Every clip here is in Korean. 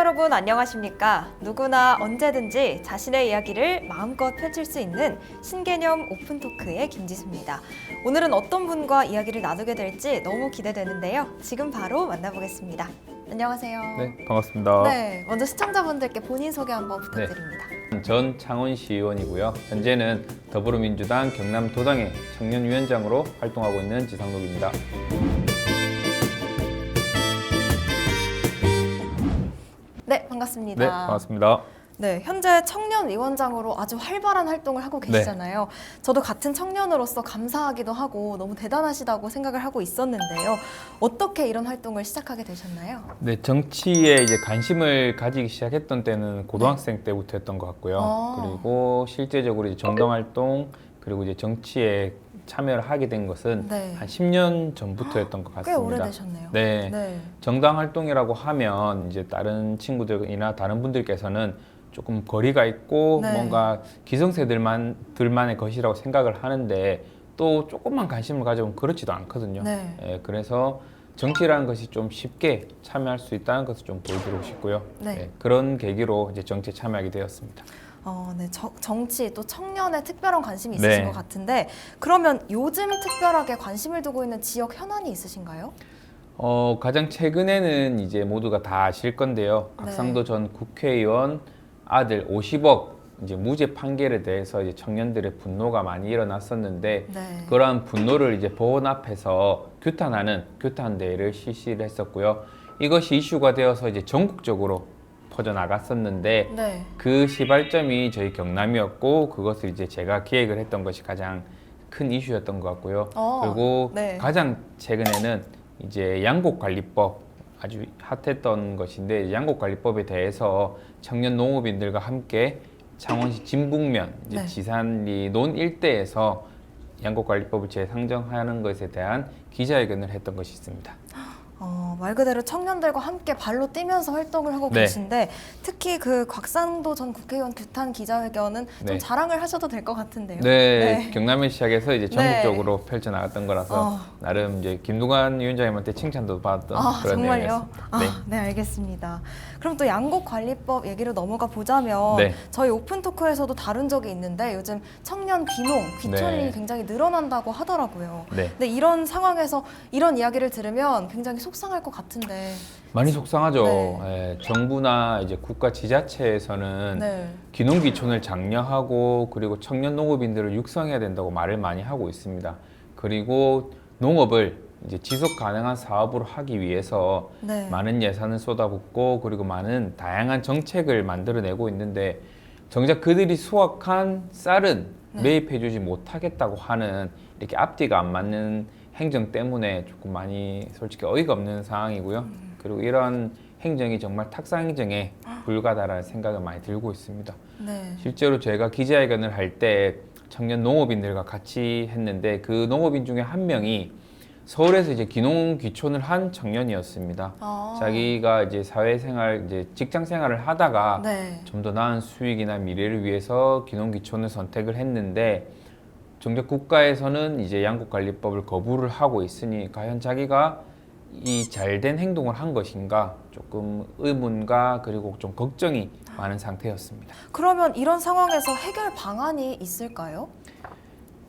여러분 안녕하십니까? 누구나 언제든지 자신의 이야기를 마음껏 펼칠 수 있는 신개념 오픈토크의 김지수입니다. 오늘은 어떤 분과 이야기를 나누게 될지 너무 기대되는데요. 지금 바로 만나보겠습니다. 안녕하세요. 네, 반갑습니다. 네, 먼저 시청자분들께 본인 소개 한번 부탁드립니다. 전 창원시 의원이고요. 현재는 더불어민주당 경남도당의 청년위원장으로 활동하고 있는 지상록입니다. 네, 반갑습니다. 네, 반갑습니다. 네, 현재 청년위원장으로 아주 활발한 활동을 하고 계시잖아요. 저도 같은 청년으로서 감사하기도 하고 너무 대단하시다고 생각을 하고 있었는데요. 어떻게 이런 활동을 시작하게 되셨나요? 네, 정치에 이제 관심을 가지기 시작했던 때는 고등학생 때부터였던 것 같고요. 그리고 실제적으로 이제 정당활동 그리고 이제 정치에 참여를 하게 된 것은 네. 한 10년 전부터였던 것 꽤 같습니다. 오래되셨네요. 네. 네. 정당 활동이라고 하면 이제 다른 친구들이나 다른 분들께서는 조금 거리가 있고 네. 뭔가 기성세들만의 것이라고 생각을 하는데 또 조금만 관심을 가져보면 그렇지도 않거든요. 네. 예, 그래서 정치라는 것이 좀 쉽게 참여할 수 있다는 것을 좀 보여드리고 싶고요. 네. 예, 그런 계기로 이제 정치에 참여하게 되었습니다. 네, 정치 또 청년에 특별한 관심이 있으신 네. 것 같은데 그러면 요즘 특별하게 관심을 두고 있는 지역 현안이 있으신가요? 가장 최근에는 이제 모두가 다 아실 건데요. 네. 곽상도 전 국회의원 아들 50억 이제 무죄 판결에 대해서 이제 청년들의 분노가 많이 일어났었는데 네. 그러한 분노를 이제 법원 앞에서 규탄하는 규탄 대회를 실시를 했었고요. 이것이 이슈가 되어서 이제 전국적으로 퍼져 나갔었는데 네. 그 시발점이 저희 경남이었고 그것을 이제 제가 기획을 했던 것이 가장 큰 이슈였던 것 같고요. 그리고 네. 가장 최근에는 이제 양곡관리법 아주 핫했던 것인데 양곡관리법에 대해서 청년 농업인들과 함께 창원시 진북면 이제 네. 지산리 논 일대에서 양곡관리법을 재상정하는 것에 대한 기자회견을 했던 것이 있습니다. 말 그대로 청년들과 함께 발로 뛰면서 활동을 하고 네. 계신데 특히 그 곽상도 전 국회의원 규탄 기자회견은 좀 네. 자랑을 하셔도 될 것 같은데요. 네, 경남에 시작해서 이제 네. 전국적으로 펼쳐나갔던 거라서 나름 이제 김두관 위원장님한테 칭찬도 받았던 그런 정말요? 내용이었습니다. 네. 네, 알겠습니다. 그럼 또 양곡관리법 얘기로 넘어가 보자면 네. 저희 오픈토크에서도 다룬 적이 있는데 요즘 청년 귀농, 귀촌이 네. 굉장히 늘어난다고 하더라고요. 네. 근데 이런 상황에서 이런 이야기를 들으면 굉장히 속상할 것 같은데. 많이 속상하죠. 네. 예, 정부나 이제 국가 지자체에서는 네. 귀농귀촌을 장려하고 그리고 청년 농업인들을 육성해야 된다고 말을 많이 하고 있습니다. 그리고 농업을 이제 지속 가능한 사업으로 하기 위해서 네. 많은 예산을 쏟아붓고 그리고 많은 다양한 정책을 만들어내고 있는데 정작 그들이 수확한 쌀은 네. 매입해주지 못하겠다고 하는 이렇게 앞뒤가 안 맞는 행정 때문에 조금 많이 솔직히 어이가 없는 상황이고요. 그리고 이러한 행정이 정말 탁상 행정에 불과하다라는 생각을 많이 들고 있습니다. 네. 실제로 제가 기자회견을 할 때 청년 농업인들과 같이 했는데 그 농업인 중에 한 명이 서울에서 이제 귀농 귀촌을 한 청년이었습니다. 자기가 이제 사회생활, 이제 직장생활을 하다가 네. 좀 더 나은 수익이나 미래를 위해서 귀농 귀촌을 선택을 했는데 정작 국가에서는 이제 양곡관리법을 거부를 하고 있으니 과연 자기가 이 잘된 행동을 한 것인가 조금 의문과 그리고 좀 걱정이 많은 상태였습니다. 그러면 이런 상황에서 해결 방안이 있을까요?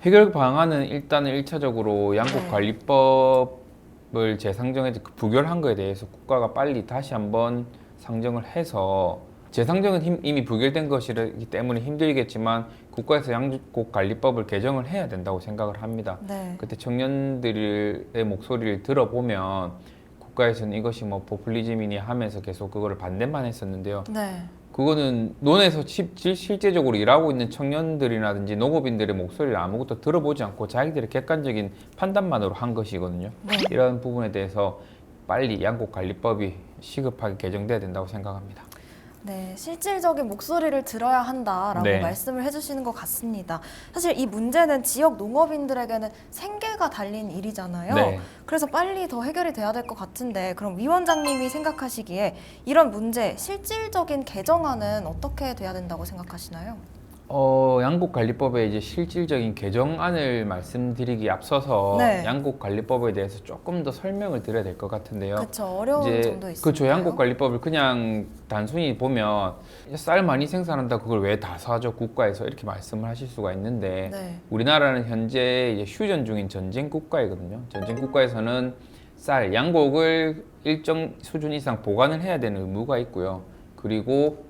해결 방안은 일단은 1차적으로 양곡관리법을 재상정해서 부결한 거에 대해서 국가가 빨리 다시 한번 상정을 해서 재상정은 이미 부결된 것이기 때문에 힘들겠지만 국가에서 양곡관리법을 개정을 해야 된다고 생각을 합니다. 네. 그때 청년들의 목소리를 들어보면 국가에서는 이것이 뭐 포퓰리즘이니 하면서 계속 그거를 반대만 했었는데요. 네. 그거는 논에서 실제적으로 일하고 있는 청년들이라든지 농업인들의 목소리를 아무것도 들어보지 않고 자기들의 객관적인 판단만으로 한 것이거든요. 네. 이런 부분에 대해서 빨리 양곡관리법이 시급하게 개정돼야 된다고 생각합니다. 네, 실질적인 목소리를 들어야 한다라고 네. 말씀을 해주시는 것 같습니다. 사실 이 문제는 지역 농업인들에게는 생계가 달린 일이잖아요. 네. 그래서 빨리 더 해결이 돼야 될 것 같은데 그럼 위원장님이 생각하시기에 이런 문제 실질적인 개정안은 어떻게 돼야 된다고 생각하시나요? 양곡관리법의 이제 실질적인 개정안을 말씀드리기 앞서서 네. 양곡관리법에 대해서 조금 더 설명을 드려야 될 것 같은데요. 그렇죠. 어려운 점도 있어요. 그렇죠. 양곡관리법을 그냥 단순히 보면 쌀 많이 생산한다 그걸 왜 다 사줘 국가에서 이렇게 말씀을 하실 수가 있는데 네. 우리나라는 현재 이제 휴전 중인 전쟁 국가이거든요. 전쟁 국가에서는 쌀, 양곡을 일정 수준 이상 보관을 해야 되는 의무가 있고요. 그리고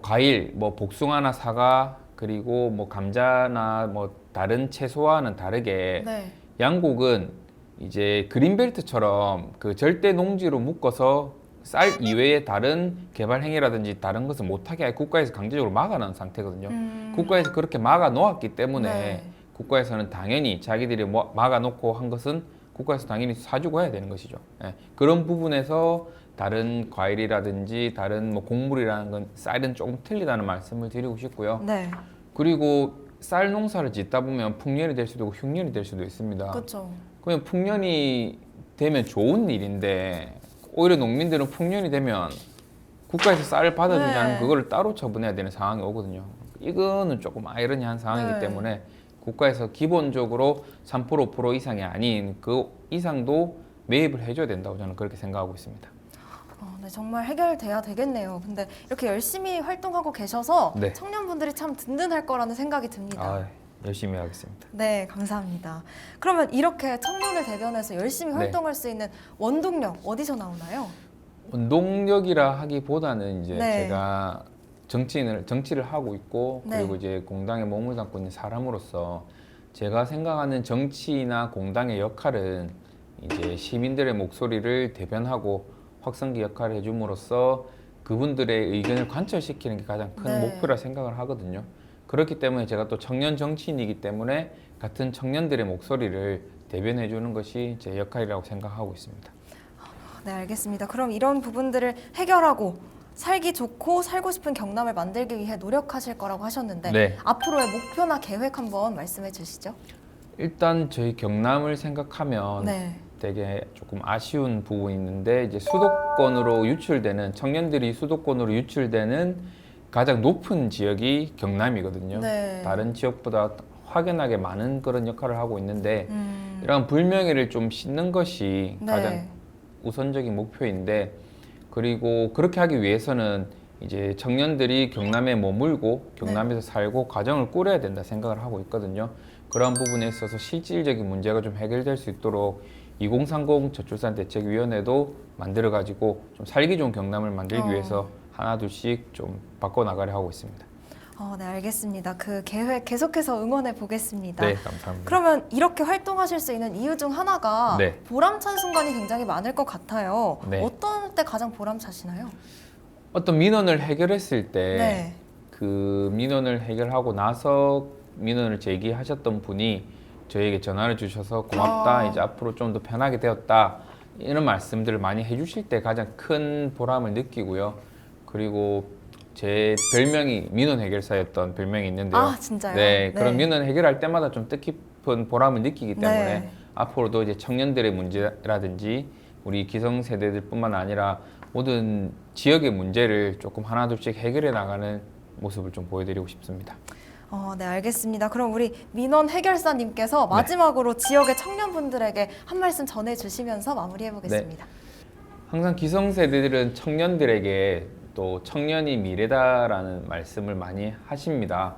과일, 뭐 복숭아나 사과, 그리고 뭐 감자나 뭐 다른 채소와는 다르게 네. 양곡은 이제 그린벨트처럼 그 절대 농지로 묶어서 쌀 이외의 다른 개발 행위라든지 다른 것을 못하게 국가에서 강제적으로 막아놓은 상태거든요. 국가에서 그렇게 막아 놓았기 때문에 네. 국가에서는 당연히 자기들이 막아 놓고 한 것은 국가에서 당연히 사주고 해야 되는 것이죠. 예. 그런 부분에서 다른 과일이라든지 다른 뭐 곡물이라는 건 쌀은 조금 틀리다는 말씀을 드리고 싶고요. 네. 그리고 쌀 농사를 짓다 보면 풍년이 될 수도 있고 흉년이 될 수도 있습니다. 그렇죠. 그러면 풍년이 되면 좋은 일인데 오히려 농민들은 풍년이 되면 국가에서 쌀을 받아주지 않으면 네. 그거를 따로 처분해야 되는 상황이 오거든요. 이거는 조금 아이러니한 상황이기 네. 때문에 국가에서 기본적으로 3% 5% 이상이 아닌 그 이상도 매입을 해줘야 된다고 저는 그렇게 생각하고 있습니다. 네, 정말 해결돼야 되겠네요. 근데 이렇게 열심히 활동하고 계셔서 네. 청년분들이 참 든든할 거라는 생각이 듭니다. 아, 열심히 하겠습니다. 네, 감사합니다. 그러면 이렇게 청년을 대변해서 열심히 네. 활동할 수 있는 원동력 어디서 나오나요? 운동력이라 하기보다는 이제 네. 제가 정치를 하고 있고 네. 그리고 이제 공당에 몸을 담고 있는 사람으로서 제가 생각하는 정치나 공당의 역할은 이제 시민들의 목소리를 대변하고 확성기 역할을 해줌으로써 그분들의 의견을 관철시키는 게 가장 큰 네. 목표라 생각을 하거든요. 그렇기 때문에 제가 또 청년 정치인이기 때문에 같은 청년들의 목소리를 대변해 주는 것이 제 역할이라고 생각하고 있습니다. 네, 알겠습니다. 그럼 이런 부분들을 해결하고 살기 좋고 살고 싶은 경남을 만들기 위해 노력하실 거라고 하셨는데 네. 앞으로의 목표나 계획 한번 말씀해 주시죠. 일단 저희 경남을 생각하면 네. 되게 조금 아쉬운 부분이 있는데 이제 수도권으로 유출되는 청년들이 수도권으로 유출되는 가장 높은 지역이 경남이거든요. 네. 다른 지역보다 확연하게 많은 그런 역할을 하고 있는데 이런 불명예를 좀 씻는 것이 네. 가장 우선적인 목표인데 그리고 그렇게 하기 위해서는 이제 청년들이 경남에 머물고 경남에서 살고 가정을 꾸려야 된다 생각을 하고 있거든요. 그런 부분에 있어서 실질적인 문제가 좀 해결될 수 있도록 2030 저출산 대책위원회도 만들어 가지고 좀 살기 좋은 경남을 만들기 위해서 하나 둘씩 좀 바꿔 나가려 하고 있습니다. 네, 알겠습니다. 그 계획 계속해서 응원해 보겠습니다. 네, 감사합니다. 그러면 이렇게 활동하실 수 있는 이유 중 하나가 네. 보람찬 순간이 굉장히 많을 것 같아요. 네. 어떤 때 가장 보람차시나요? 어떤 민원을 해결했을 때 네. 그 민원을 해결하고 나서 민원을 제기하셨던 분이 저에게 전화를 주셔서 고맙다. 이제 앞으로 좀 더 편하게 되었다. 이런 말씀들을 많이 해주실 때 가장 큰 보람을 느끼고요. 그리고 제 별명이 민원 해결사였던 별명이 있는데요. 아, 진짜요? 네, 그런 민원 해결할 때마다 좀 뜻깊은 보람을 느끼기 때문에 네. 앞으로도 이제 청년들의 문제라든지 우리 기성세대들뿐만 아니라 모든 지역의 문제를 조금 하나둘씩 해결해 나가는 모습을 좀 보여드리고 싶습니다. 네, 알겠습니다. 그럼 우리 민원 해결사님께서 마지막으로 지역의 청년분들에게 한 말씀 전해주시면서 마무리해 보겠습니다. 항상 기성세대들은 청년들에게 또 청년이 미래다라는 말씀을 많이 하십니다.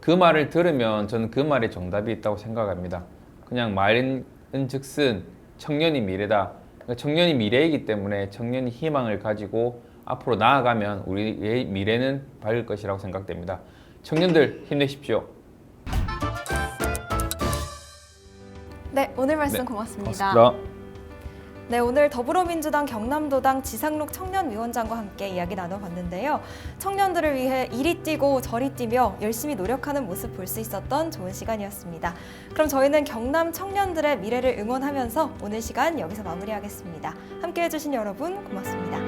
그 말을 들으면 저는 그 말에 정답이 있다고 생각합니다. 그냥 말은 즉슨 청년이 미래다. 그러니까 청년이 미래이기 때문에 청년이 희망을 가지고 앞으로 나아가면 우리의 미래는 밝을 것이라고 생각됩니다. 청년들 힘내십시오. 네, 오늘 말씀 네, 고맙습니다. 고맙습니다. 네, 오늘 더불어민주당 경남도당 지상록 청년위원장과 함께 이야기 나눠봤는데요. 청년들을 위해 이리 뛰고 저리 뛰며 열심히 노력하는 모습 볼 수 있었던 좋은 시간이었습니다. 그럼 저희는 경남 청년들의 미래를 응원하면서 오늘 시간 여기서 마무리하겠습니다. 함께해 주신 여러분 고맙습니다.